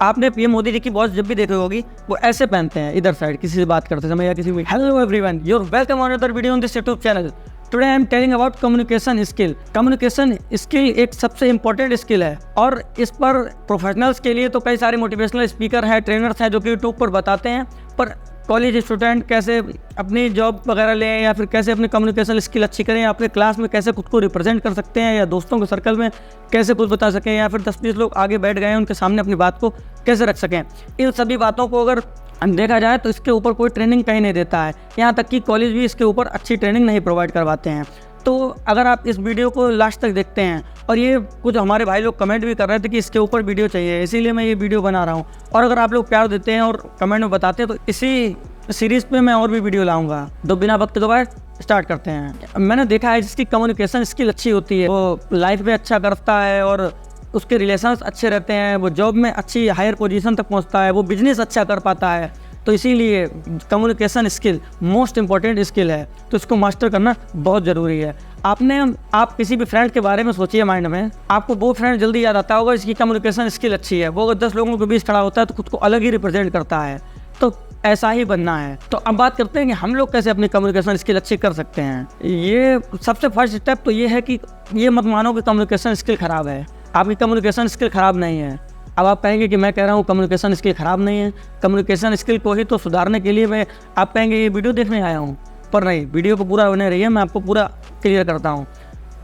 आपने पीएम मोदी जी की वॉच जब भी देखी होगी वो ऐसे पहनते हैं इधर साइड किसी से बात करते समय या किसी भी। Hello everyone, your welcome on other video on this YouTube channel. Today I am telling about communication skill. Communication skill एक सबसे इंपॉर्टेंट स्किल है और इस पर प्रोफेशनल्स के लिए तो कई सारे मोटिवेशनल स्पीकर हैं, ट्रेनर्स हैं जो कि यूट्यूब पर बताते हैं, पर कॉलेज स्टूडेंट कैसे अपनी जॉब वगैरह लें या फिर कैसे अपनी कम्युनिकेशन स्किल अच्छी करें, अपने क्लास में कैसे खुद को रिप्रेजेंट कर सकते हैं या दोस्तों के सर्कल में कैसे कुछ बता सकें या फिर 10-20 लोग आगे बैठ गए हैं उनके सामने अपनी बात को कैसे रख सकें, इन सभी बातों को अगर देखा जाए तो इसके ऊपर कोई ट्रेनिंग कहीं नहीं देता है। यहाँ तक कि कॉलेज भी इसके ऊपर अच्छी ट्रेनिंग नहीं प्रोवाइड करवाते हैं। तो अगर आप इस वीडियो को लास्ट तक देखते हैं, और ये कुछ हमारे भाई लोग कमेंट भी कर रहे थे कि इसके ऊपर वीडियो चाहिए, इसीलिए मैं ये वीडियो बना रहा हूँ। और अगर आप लोग प्यार देते हैं और कमेंट में बताते हैं तो इसी सीरीज़ पे मैं और भी वीडियो लाऊंगा। तो बिना वक्त गवाए स्टार्ट करते हैं। मैंने देखा है जिसकी कम्युनिकेशन स्किल अच्छी होती है वो लाइफ में अच्छा करता है और उसके रिलेशंस अच्छे रहते हैं, वो जॉब में अच्छी हायर पोजीशन तक पहुंचता है, वो बिजनेस अच्छा कर पाता है। तो इसीलिए communication skill most important skill है, तो इसको मास्टर करना बहुत ज़रूरी है। आप किसी भी फ्रेंड के बारे में सोचिए माइंड में, आपको वो फ्रेंड जल्दी याद आता होगा जिसकी कम्युनिकेशन स्किल अच्छी है। वो अगर 10 लोगों के बीच खड़ा होता है तो खुद को अलग ही रिप्रेजेंट करता है। तो ऐसा ही बनना है। तो अब बात करते हैं कि हम लोग कैसे अपनी कम्युनिकेशन स्किल अच्छी कर सकते हैं। ये सबसे फर्स्ट स्टेप तो ये है कि ये मत मानो कि कम्युनिकेशन स्किल ख़राब है। आपकी कम्युनिकेशन स्किल ख़राब नहीं है। अब आप कहेंगे कि मैं कह रहा हूँ कम्युनिकेशन स्किल ख़राब नहीं है, कम्युनिकेशन स्किल को ही तो सुधारने के लिए आप कहेंगे ये वीडियो देखने आया हूँ, पर नहीं, वीडियो को पूरा बने रही है, मैं आपको पूरा क्लियर करता हूँ।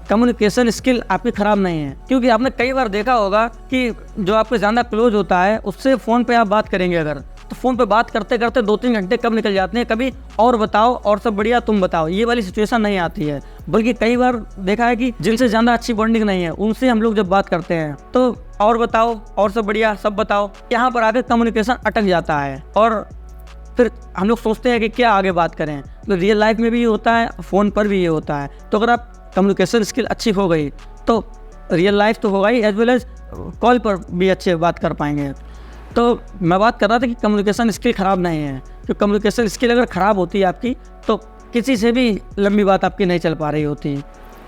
कम्युनिकेशन स्किल आपकी ख़राब नहीं है, क्योंकि आपने कई बार देखा होगा कि जो आपके ज़्यादा क्लोज होता है उससे फ़ोन पे आप बात करेंगे अगर, तो फ़ोन पे बात करते करते 2-3 घंटे कब निकल जाते हैं, कभी और बताओ और सब बढ़िया तुम बताओ, ये वाली सिचुएशन नहीं आती है। बल्कि कई बार देखा है कि जिनसे ज़्यादा अच्छी बॉन्डिंग नहीं है उनसे हम लोग जब बात करते हैं तो और बताओ और सब बढ़िया सब बताओ, यहाँ पर आके कम्युनिकेशन अटक जाता है और फिर हम लोग सोचते हैं कि क्या आगे बात करें। तो रियल लाइफ में भी ये होता है, फ़ोन पर भी ये होता है। तो अगर आप कम्युनिकेशन स्किल अच्छी हो गई तो रियल लाइफ तो होगा ही, एज वेल एज कॉल पर भी अच्छे बात कर पाएंगे। तो मैं बात कर रहा था कि कम्युनिकेशन स्किल ख़राब नहीं है, तो कम्युनिकेशन स्किल अगर ख़राब होती है आपकी तो किसी से भी लंबी बात आपकी नहीं चल पा रही होती।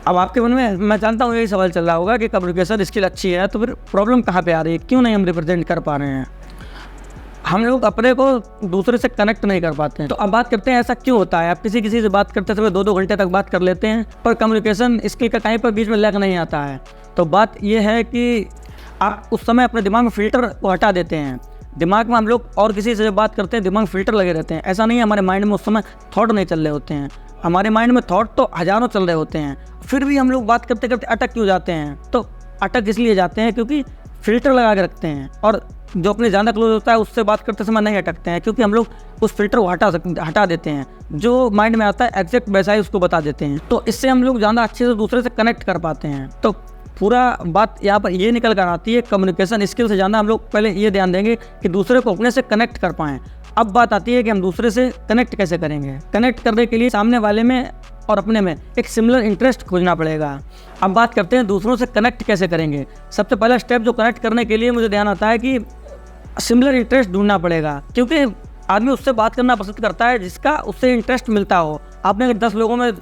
अब आपके मन में मैं जानता हूँ यही सवाल चल रहा होगा कि कम्युनिकेशन स्किल अच्छी है तो फिर प्रॉब्लम कहाँ पे आ रही है, क्यों नहीं हम रिप्रेजेंट कर पा रहे हैं, हम लोग अपने को दूसरे से कनेक्ट नहीं कर पाते हैं। तो अब बात करते हैं ऐसा क्यों होता है। आप किसी से बात करते समय 2-2 घंटे तक बात कर लेते हैं पर कम्युनिकेशन स्किल का कहीं पर बीच में लैग नहीं आता है। तो बात यह है कि आप उस समय अपने दिमाग में फ़िल्टर को हटा देते हैं। दिमाग में हम लोग और किसी से जब बात करते हैं दिमाग में फ़िल्टर लगे रहते हैं। ऐसा नहीं है हमारे माइंड में उस समय थॉट नहीं चल रहे होते हैं, हमारे माइंड में थॉट तो हज़ारों चल रहे होते हैं, फिर भी हम लोग बात करते करते अटक क्यों जाते हैं। तो अटक इसलिए जाते हैं क्योंकि फ़िल्टर लगा के रखते हैं, और जो अपने ज़्यादा क्लोज होता है उससे बात करते समय नहीं अटकते हैं क्योंकि हम लोग उस फिल्टर को हटा देते हैं। जो माइंड में आता है एग्जैक्ट वैसा ही उसको बता देते हैं। तो इससे हम लोग ज़्यादा अच्छे से दूसरे से कनेक्ट कर पाते हैं। तो पूरा बात यहाँ पर ये निकल कर आती है, कम्युनिकेशन स्किल से ज़्यादा हम लोग पहले ये ध्यान देंगे कि दूसरे को अपने से कनेक्ट कर पाएँ। अब बात आती है कि हम दूसरे से कनेक्ट कैसे करेंगे। कनेक्ट करने के लिए सामने वाले में और अपने में एक सिमिलर इंटरेस्ट खोजना पड़ेगा। अब बात करते हैं दूसरों से कनेक्ट कैसे करेंगे। सबसे पहला स्टेप जो कनेक्ट करने के लिए मुझे ध्यान आता है कि सिमिलर इंटरेस्ट ढूंढना पड़ेगा, क्योंकि आदमी उससे बात करना पसंद करता है जिसका उससे इंटरेस्ट मिलता हो। आपने अगर 10 लोगों में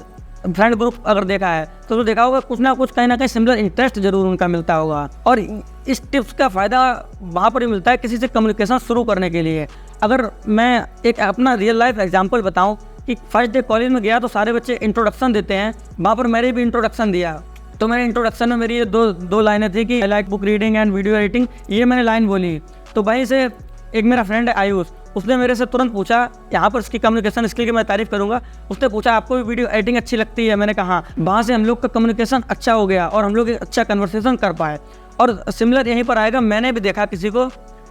फ्रेंड ग्रुप अगर देखा है तो देखा होगा कुछ ना कुछ कहीं ना कहीं सिमिलर इंटरेस्ट जरूर उनका मिलता होगा। और इस टिप्स का फ़ायदा वहाँ पर ही मिलता है किसी से कम्युनिकेशन शुरू करने के लिए। अगर मैं एक अपना रियल लाइफ एग्जांपल बताऊँ कि फर्स्ट डे कॉलेज में गया तो सारे बच्चे इंट्रोडक्शन देते हैं, वहाँ पर मैंने भी इंट्रोडक्शन दिया। तो मेरे इंट्रोडक्शन में मेरी ये दो लाइनें थी कि I like book reading and video editing, ये मैंने लाइन बोली। तो वहीं से एक मेरा फ्रेंड है आयुष, उसने मेरे से तुरंत पूछा, यहाँ पर उसकी कम्युनिकेशन स्किल की मैं तारीफ़ करूँगा, उसने पूछा आपको भी वीडियो एडिटिंग अच्छी लगती है। मैंने कहा वहाँ से हम लोग का कम्युनिकेशन अच्छा हो गया और हम लोग एक अच्छा कन्वर्सेशन कर पाए। और सिमिलर यहीं पर आएगा, मैंने भी देखा किसी को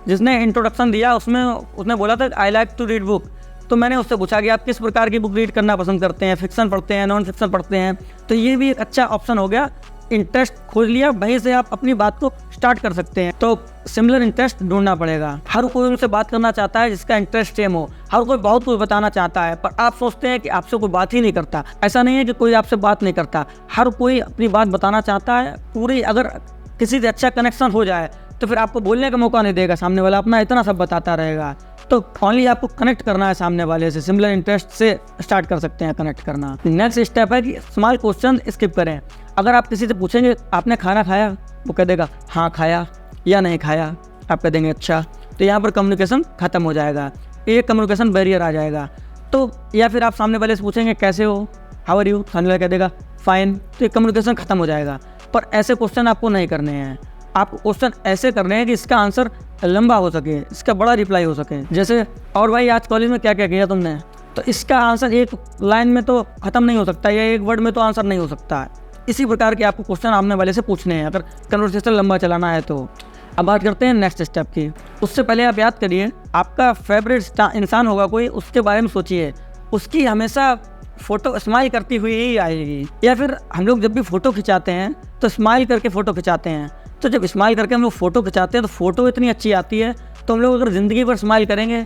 जिसने इंट्रोडक्शन दिया, उसने बोला था I like to read book. तो मैंने उससे पूछा कि आप किस प्रकार की बुक रीड करना पसंद करते हैं, फिक्शन पढ़ते हैं, नॉन फिक्शन पढ़ते हैं। तो ये भी एक अच्छा ऑप्शन हो गया, इंटरेस्ट खोज लिया, वहीं से आप अपनी बात को स्टार्ट कर सकते हैं। तो सिमिलर इंटरेस्ट ढूंढना पड़ेगा। हर कोई उनसे बात करना चाहता है जिसका इंटरेस्ट सेम हो, हर कोई बहुत कुछ बताना चाहता है, पर आप सोचते हैं कि आपसे कोई बात ही नहीं करता। ऐसा नहीं है कि कोई आपसे बात नहीं करता, हर कोई अपनी बात बताना चाहता है पूरी। अगर किसी से अच्छा कनेक्शन हो जाए तो फिर आपको बोलने का मौका नहीं देगा, सामने वाला अपना इतना सब बताता रहेगा। तो ओनली आपको कनेक्ट करना है सामने वाले से, सिमिलर इंटरेस्ट से स्टार्ट कर सकते हैं कनेक्ट करना। नेक्स्ट स्टेप है कि स्मॉल क्वेश्चन स्किप करें। अगर आप किसी से पूछेंगे आपने खाना खाया, वो कह देगा हाँ खाया या नहीं खाया, आप कह देंगे अच्छा। तो यहाँ पर कम्युनिकेशन ख़त्म हो जाएगा, ये कम्युनिकेशन बैरियर आ जाएगा। तो या फिर आप सामने वाले से पूछेंगे कैसे हो, हाउ आर यू, सामने वाला कह देगा फाइन, तो ये कम्युनिकेशन ख़त्म हो जाएगा। पर ऐसे क्वेश्चन आपको नहीं करने हैं, आपको क्वेश्चन ऐसे करने हैं कि इसका आंसर लंबा हो सके, इसका बड़ा रिप्लाई हो सके। जैसे और भाई आज कॉलेज में क्या क्या किया तुमने, तो इसका आंसर एक लाइन में तो ख़त्म नहीं हो सकता या एक वर्ड में तो आंसर नहीं हो सकता है। इसी प्रकार के आपको क्वेश्चन सामने वाले से पूछने हैं अगर कन्वर्सेशन लंबा चलाना है तो। अब बात करते हैं नेक्स्ट स्टेप की। उससे पहले आप याद करिए, आपका फेवरेट इंसान होगा कोई, उसके बारे में सोचिए, उसकी हमेशा फ़ोटो स्माइल करती हुई ही आएगी। या फिर हम लोग जब भी फ़ोटो खिंचाते हैं तो स्माइल करके फ़ोटो खिंचाते हैं। तो जब स्माइल करके हम लोग फ़ोटो खिंचाते हैं तो फ़ोटो इतनी अच्छी आती है, तो हम लोग अगर ज़िंदगी भर स्माइल करेंगे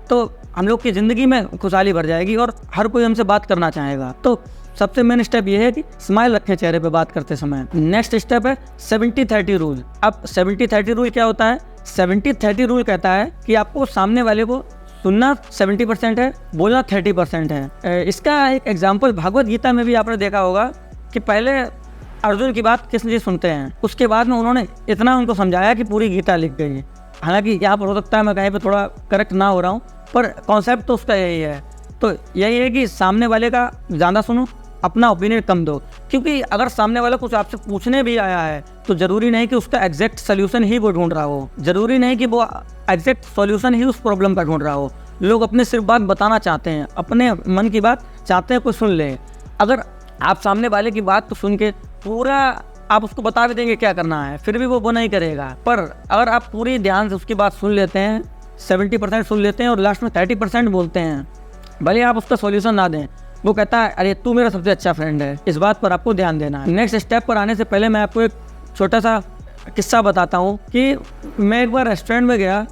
तो हम लोग की ज़िंदगी में खुशहाली भर जाएगी और हर कोई हमसे बात करना चाहेगा। तो सबसे मेन स्टेप ये है कि स्माइल रखें चेहरे पे बात करते समय। नेक्स्ट स्टेप है 70-30 रूल। अब 70-30 रूल क्या होता है? 70-30 रूल कहता है कि आपको सामने वाले को सुनना 70% है, बोलना 30% है। इसका एक एग्जाम्पल भगवत गीता में भी आपने देखा होगा कि पहले अर्जुन की बात कृष्ण जी सुनते हैं, उसके बाद में उन्होंने इतना उनको समझाया कि पूरी गीता लिख गई। हालांकि यहाँ पर हो सकता है मैं कहीं पे थोड़ा करेक्ट ना हो रहा हूँ, पर कॉन्सेप्ट तो उसका यही है। तो यही है कि सामने वाले का ज़्यादा सुनो, अपना ओपिनियन कम दो। क्योंकि अगर सामने वाला कुछ आपसे पूछने भी आया है तो ज़रूरी नहीं कि उसका एग्जैक्ट सोल्यूशन ही वो ढूंढ रहा हो, ज़रूरी नहीं कि वो एग्जैक्ट सोल्यूशन ही उस प्रॉब्लम का ढूंढ रहा हो। लोग अपने सिर्फ बात बताना चाहते हैं, अपने मन की बात चाहते हैं कोई सुन ले। अगर आप सामने वाले की बात तो सुन के पूरा आप उसको बता भी देंगे क्या करना है, फिर भी वो नहीं करेगा। पर अगर आप पूरी ध्यान से उसकी बात सुन लेते हैं, 70% सुन लेते हैं और लास्ट में 30% बोलते हैं, भले आप उसका सॉल्यूशन ना दें, वो कहता है अरे तू मेरा सबसे अच्छा फ्रेंड है। इस बात पर आपको ध्यान देना है। नेक्स्ट स्टेप पर आने से पहले मैं आपको एक छोटा सा किस्सा बताता हूँ कि मैं एक बार रेस्टोरेंट में गया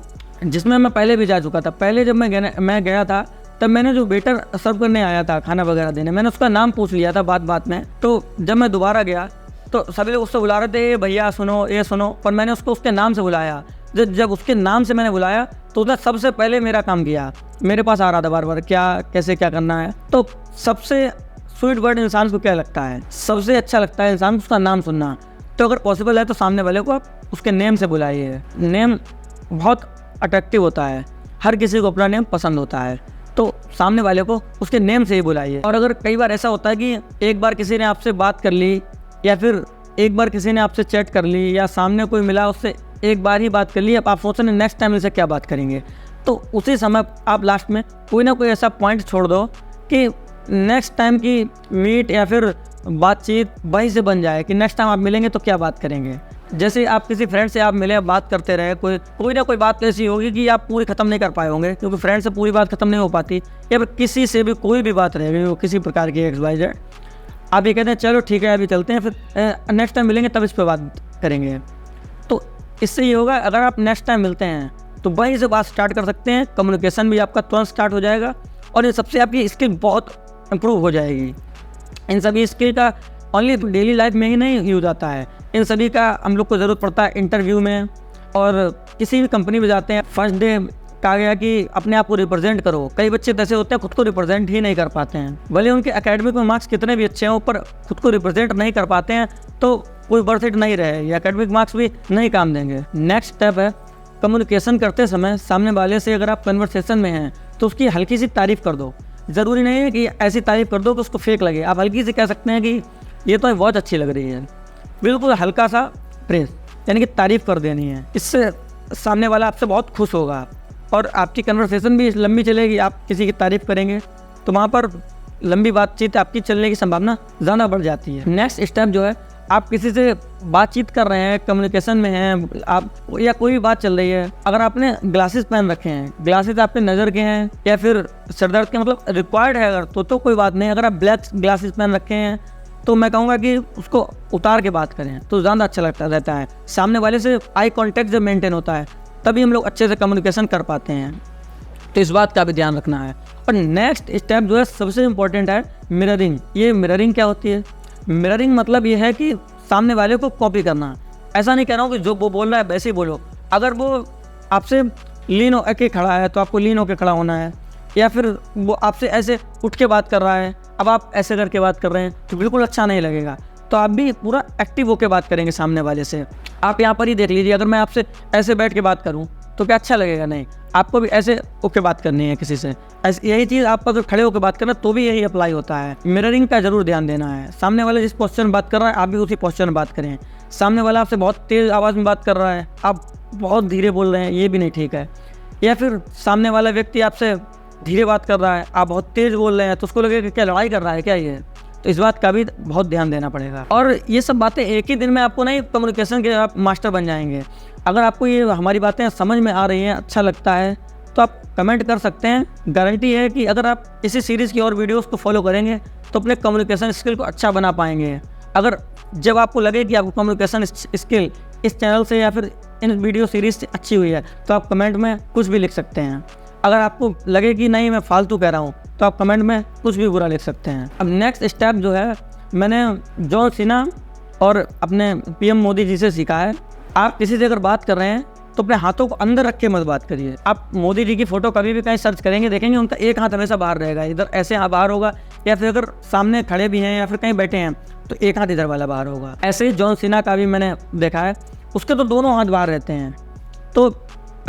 जिसमें मैं पहले भी जा चुका था। पहले जब मैं गया था तब मैंने जो वेटर सर्व करने आया था खाना वगैरह देने, मैंने उसका नाम पूछ लिया था बात बात में। तो जब मैं दोबारा गया तो सभी लोग उससे बुला रहे थे ये भैया सुनो, ये सुनो, पर मैंने उसको उसके नाम से बुलाया। जब उसके नाम से मैंने बुलाया तो उसने सबसे पहले मेरा काम किया, मेरे पास आ रहा था बार बार क्या कैसे क्या करना है। तो सबसे स्वीट वर्ड इंसान को क्या लगता है? सबसे अच्छा लगता है इंसान को उसका नाम सुनना। तो अगर पॉसिबल है तो सामने वाले को आप उसके नेम से बुलाइए। नेम बहुत अट्रैक्टिव होता है, हर किसी को अपना नेम पसंद होता है, तो सामने वाले को उसके नेम से ही बुलाइए। और अगर कई बार ऐसा होता है कि एक बार किसी ने आपसे बात कर ली या फिर एक बार किसी ने आपसे चैट कर ली या सामने कोई मिला उससे एक बार ही बात कर ली, अब आप सोच रहे हैं नेक्स्ट टाइम इनसे क्या बात करेंगे, तो उसी समय आप लास्ट में कोई ना कोई ऐसा पॉइंट छोड़ दो कि नेक्स्ट टाइम की मीट या फिर बातचीत वहीं से बन जाए कि नेक्स्ट टाइम आप मिलेंगे तो क्या बात करेंगे। जैसे आप किसी फ्रेंड से आप मिले, बात करते रहे, कोई ना कोई बात ऐसी होगी कि आप पूरी ख़त्म नहीं कर पाए होंगे, क्योंकि फ्रेंड से पूरी बात ख़त्म नहीं हो पाती, या फिर किसी से भी कोई भी बात रहेगी वो किसी प्रकार की XYZ, आप ये कहते हैं चलो ठीक है अभी चलते हैं, फिर नेक्स्ट टाइम मिलेंगे तब इस पर बात करेंगे। तो इससे ये होगा अगर आप नेक्स्ट टाइम मिलते हैं तो वहीं से बात स्टार्ट कर सकते हैं, कम्युनिकेशन भी आपका तुरंत स्टार्ट हो जाएगा और ये सबसे आपकी स्किल बहुत इम्प्रूव हो जाएगी। इन सभी स्किल का ओनली डेली लाइफ में ही नहीं यूज आता है, इन सभी का हम लोग को ज़रूरत पड़ता है इंटरव्यू में, और किसी भी कंपनी में जाते हैं फर्स्ट डे कहा गया कि अपने आप को रिप्रेजेंट करो। कई बच्चे ऐसे होते हैं खुद को रिप्रेजेंट ही नहीं कर पाते हैं, भले उनके एकेडमिक में मार्क्स कितने भी अच्छे हों पर खुद को रिप्रेजेंट नहीं कर पाते हैं तो कोई वर्थ इट नहीं रहे, या एकेडमिक मार्क्स भी नहीं काम देंगे। नेक्स्ट स्टेप है कम्युनिकेशन करते समय सामने वाले से अगर आप कन्वर्सेशन में हैं तो उसकी हल्की सी तारीफ़ कर दो। ज़रूरी नहीं है कि ऐसी तारीफ़ कर दो कि उसको फेक लगे, आप हल्की सी कह सकते हैं कि ये तो बहुत अच्छी लग रही है, बिल्कुल हल्का सा प्रेस, यानी कि तारीफ़ कर देनी है। इससे सामने वाला आपसे बहुत खुश होगा और आपकी कन्वर्सेशन भी लंबी चलेगी। आप किसी की तारीफ़ करेंगे तो वहाँ पर लंबी बातचीत आपकी चलने की संभावना ज़्यादा बढ़ जाती है। नेक्स्ट स्टेप जो है, आप किसी से बातचीत कर रहे हैं, कम्युनिकेशन में हैं आप, या कोई भी बात चल रही है, अगर आपने ग्लासेस पहन रखे हैं, ग्लासेस आपके नज़र के हैं या फिर सरदर्द के मतलब रिक्वायर्ड है अगर तो कोई बात नहीं। अगर आप ब्लैक ग्लासेस पहन रखे हैं तो मैं कहूँगा कि उसको उतार के बात करें तो ज़्यादा अच्छा लगता रहता है। सामने वाले से आई कॉन्टैक्ट जब मेंटेन होता है तभी हम लोग अच्छे से कम्युनिकेशन कर पाते हैं, तो इस बात का भी ध्यान रखना है। और नेक्स्ट स्टेप जो है सबसे इम्पोर्टेंट है मिररिंग। ये मिररिंग क्या होती है? मिररिंग मतलब ये है कि सामने वाले को कॉपी करना। ऐसा नहीं कह रहा हूँ कि जो वो बोल रहा है वैसे ही बोलो। अगर वो आपसे लीन होकर खड़ा है तो आपको लीन होकर खड़ा होना है, या फिर वो आपसे ऐसे उठ के बात कर रहा है अब आप ऐसे करके बात कर रहे हैं तो बिल्कुल अच्छा नहीं लगेगा। तो आप भी पूरा एक्टिव होकर बात करेंगे सामने वाले से। आप यहाँ पर ही देख लीजिए, अगर मैं आपसे ऐसे बैठ के बात करूँ तो क्या अच्छा लगेगा? नहीं, आपको भी ऐसे होकर बात करनी है किसी से। ऐसे यही चीज़ आप अगर खड़े होकर बात करना तो भी यही अप्लाई होता है। मिररिंग का जरूर ध्यान देना है। सामने वाला जिस पोस्चर में बात कर रहा है आप भी उसी पोस्चर में बात करें। सामने वाला आपसे बहुत तेज़ आवाज़ में बात कर रहा है, आप बहुत धीरे बोल रहे हैं, ये भी नहीं ठीक है। या फिर सामने वाला व्यक्ति आपसे धीरे बात कर रहा है, आप बहुत तेज़ बोल रहे हैं, तो उसको लगेगा क्या लड़ाई कर रहा है क्या ये? तो इस बात का भी बहुत ध्यान देना पड़ेगा। और ये सब बातें एक ही दिन में आपको नहीं कम्युनिकेशन के आप मास्टर बन जाएंगे। अगर आपको ये हमारी बातें समझ में आ रही हैं, अच्छा लगता है, तो आप कमेंट कर सकते हैं। गारंटी है कि अगर आप इसी सीरीज़ की और वीडियोस को फॉलो करेंगे तो अपने कम्युनिकेशन स्किल को अच्छा बना पाएंगे। अगर जब आपको लगे कि आपको कम्युनिकेशन स्किल इस चैनल से या फिर इन वीडियो सीरीज़ से अच्छी हुई है तो आप कमेंट में कुछ भी लिख सकते हैं। अगर आपको लगे कि नहीं मैं फालतू कह रहा हूँ तो आप कमेंट में कुछ भी बुरा लिख सकते हैं। अब नेक्स्ट स्टेप जो है मैंने जॉन सीना और अपने पीएम मोदी जी से सीखा है। आप किसी से अगर बात कर रहे हैं तो अपने हाथों को अंदर रख के मत बात करिए। आप मोदी जी की फ़ोटो कभी भी कहीं सर्च करेंगे देखेंगे उनका एक हाथ हमेशा बाहर रहेगा, इधर ऐसे हाथ बाहर होगा, या फिर अगर सामने खड़े भी हैं या फिर कहीं बैठे हैं तो एक हाथ इधर वाला बाहर होगा। ऐसे ही जॉन सीना का भी मैंने देखा है, उसके तो दोनों हाथ बाहर रहते हैं। तो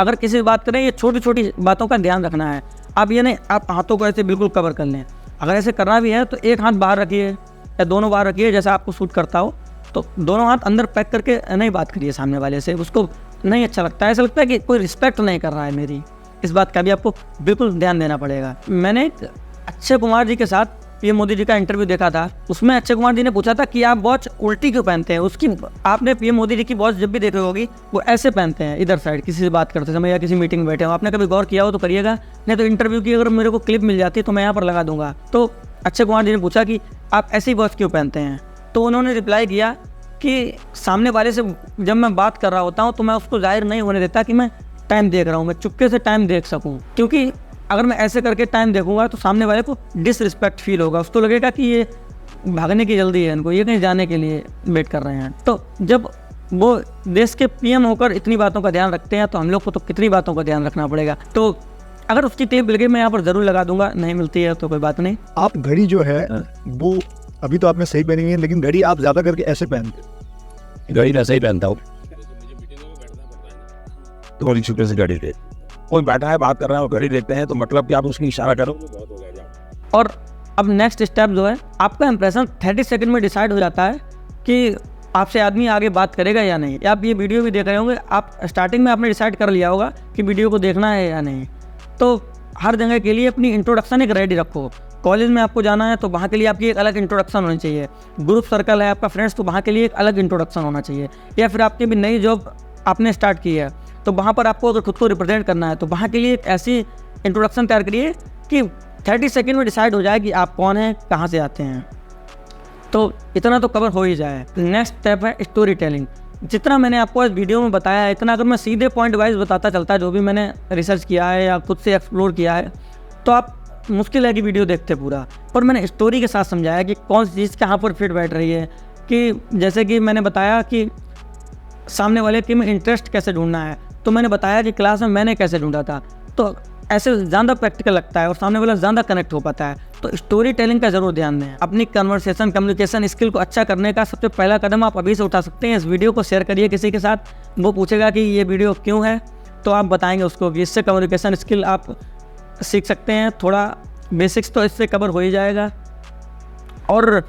अगर किसी से बात करें ये छोटी छोटी बातों का ध्यान रखना है। आप ये नहीं आप हाथों को ऐसे बिल्कुल कवर कर लें। अगर ऐसे करना भी है तो एक हाथ बाहर रखिए या दोनों बाहर रखिए, जैसा आपको सूट करता हो। तो दोनों हाथ अंदर पैक करके नहीं बात करिए सामने वाले से, उसको नहीं अच्छा लगता है, ऐसा लगता है कि कोई रिस्पेक्ट नहीं कर रहा है मेरी। इस बात का भी आपको बिल्कुल ध्यान देना पड़ेगा। मैंने एक अक्षय कुमार जी के साथ पीएम मोदी जी का इंटरव्यू देखा था। उसमें अक्षय कुमार जी ने पूछा था कि आप वॉच उल्टी क्यों पहनते हैं। उसकी आपने पीएम मोदी जी की वॉच जब भी देखी होगी वो ऐसे पहनते हैं इधर साइड, किसी से बात करते समय या किसी मीटिंग में बैठे हो। आपने कभी गौर किया हो तो करिएगा, नहीं तो इंटरव्यू की अगर मेरे को क्लिप मिल जाती तो मैं यहाँ पर लगा दूंगा। तो अक्षय कुमार जी ने पूछा कि आप ऐसी वॉच क्यों पहनते हैं, तो उन्होंने रिप्लाई किया कि सामने वाले से जब मैं बात कर रहा होता हूँ तो मैं उसको जाहिर नहीं होने देता कि मैं टाइम देख रहा हूँ, मैं चुपके से टाइम देख सकूँ। क्योंकि अगर मैं ऐसे करके टाइम देखूंगा तो सामने वाले को डिसरिस्पेक्ट फील होगा, उसको लगेगा कि ये भागने की जल्दी है, इनको ये कहीं जाने के लिए वेट कर रहे हैं। तो जब वो देश के पीएम होकर इतनी बातों का ध्यान रखते हैं तो हम लोग को तो कितनी बातों का ध्यान रखना पड़ेगा। तो अगर उसकी टेप मिल गई मैं यहाँ पर ज़रूर लगा दूंगा, नहीं मिलती है तो कोई बात नहीं। आप घड़ी जो है वो अभी तो आपने सही पहनी है, लेकिन घड़ी आप ज़्यादा करके ऐसे पहनते? घड़ी ऐसे ही पहनता हूँ, तो बड़ी छुट्टे से घड़ी दे कोई बैठा है बात कर रहा है और घड़ी देखते हैं तो मतलब कि आप उसकी इशारा करो बहुत हो गया। और अब नेक्स्ट स्टेप जो है आपका इंप्रेशन 30 सेकंड में डिसाइड हो जाता है कि आपसे आदमी आगे बात करेगा या नहीं। आप ये वीडियो भी देख रहे होंगे, आप स्टार्टिंग में आपने डिसाइड कर लिया होगा कि वीडियो को देखना है या नहीं। तो हर जगह के लिए अपनी इंट्रोडक्शन एक रेडी रखो। कॉलेज में आपको जाना है तो वहाँ के लिए आपकी एक अलग इंट्रोडक्शन होनी चाहिए। ग्रुप सर्कल है आपका फ्रेंड्स, तो वहाँ के लिए एक अलग इंट्रोडक्शन होना चाहिए। या फिर आपकी भी नई जॉब आपने स्टार्ट की है तो वहाँ पर आपको अगर खुद को रिप्रेजेंट करना है तो वहाँ के लिए एक ऐसी इंट्रोडक्शन तैयार करिए कि 30 सेकंड में डिसाइड हो जाए कि आप कौन हैं, कहाँ से आते हैं। तो इतना तो कवर हो ही जाए। नेक्स्ट स्टेप है स्टोरी टेलिंग। जितना मैंने आपको इस वीडियो में बताया है इतना अगर मैं सीधे पॉइंट वाइज बताता चलता जो भी मैंने रिसर्च किया है या खुद से एक्सप्लोर किया है तो आप मुश्किल है कि वीडियो देखते पूरा। पर मैंने स्टोरी के साथ समझाया कि कौन सी चीज़ कहाँ पर फिट बैठ रही है। कि जैसे कि मैंने बताया कि सामने वाले के में इंटरेस्ट कैसे ढूंढना है, तो मैंने बताया कि क्लास में मैंने कैसे ढूंढा था। तो ऐसे ज़्यादा प्रैक्टिकल लगता है और सामने वाला ज़्यादा कनेक्ट हो पाता है। तो स्टोरी टेलिंग का ज़रूर ध्यान दें। अपनी कन्वर्सेशन कम्युनिकेशन स्किल को अच्छा करने का सबसे पहला कदम आप अभी से उठा सकते हैं। इस वीडियो को शेयर करिए किसी के साथ, वो पूछेगा कि ये वीडियो क्यों है तो आप बताएंगे उसको कि इससे कम्युनिकेशन स्किल आप सीख सकते हैं। थोड़ा बेसिक्स तो इससे कवर हो ही जाएगा और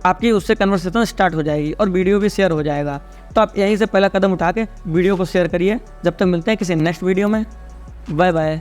आपकी उससे कन्वर्सेशन स्टार्ट हो जाएगी और वीडियो भी शेयर हो जाएगा। तो आप यहीं से पहला कदम उठा के वीडियो को शेयर करिए। जब तक मिलते हैं किसी नेक्स्ट वीडियो में, बाय बाय।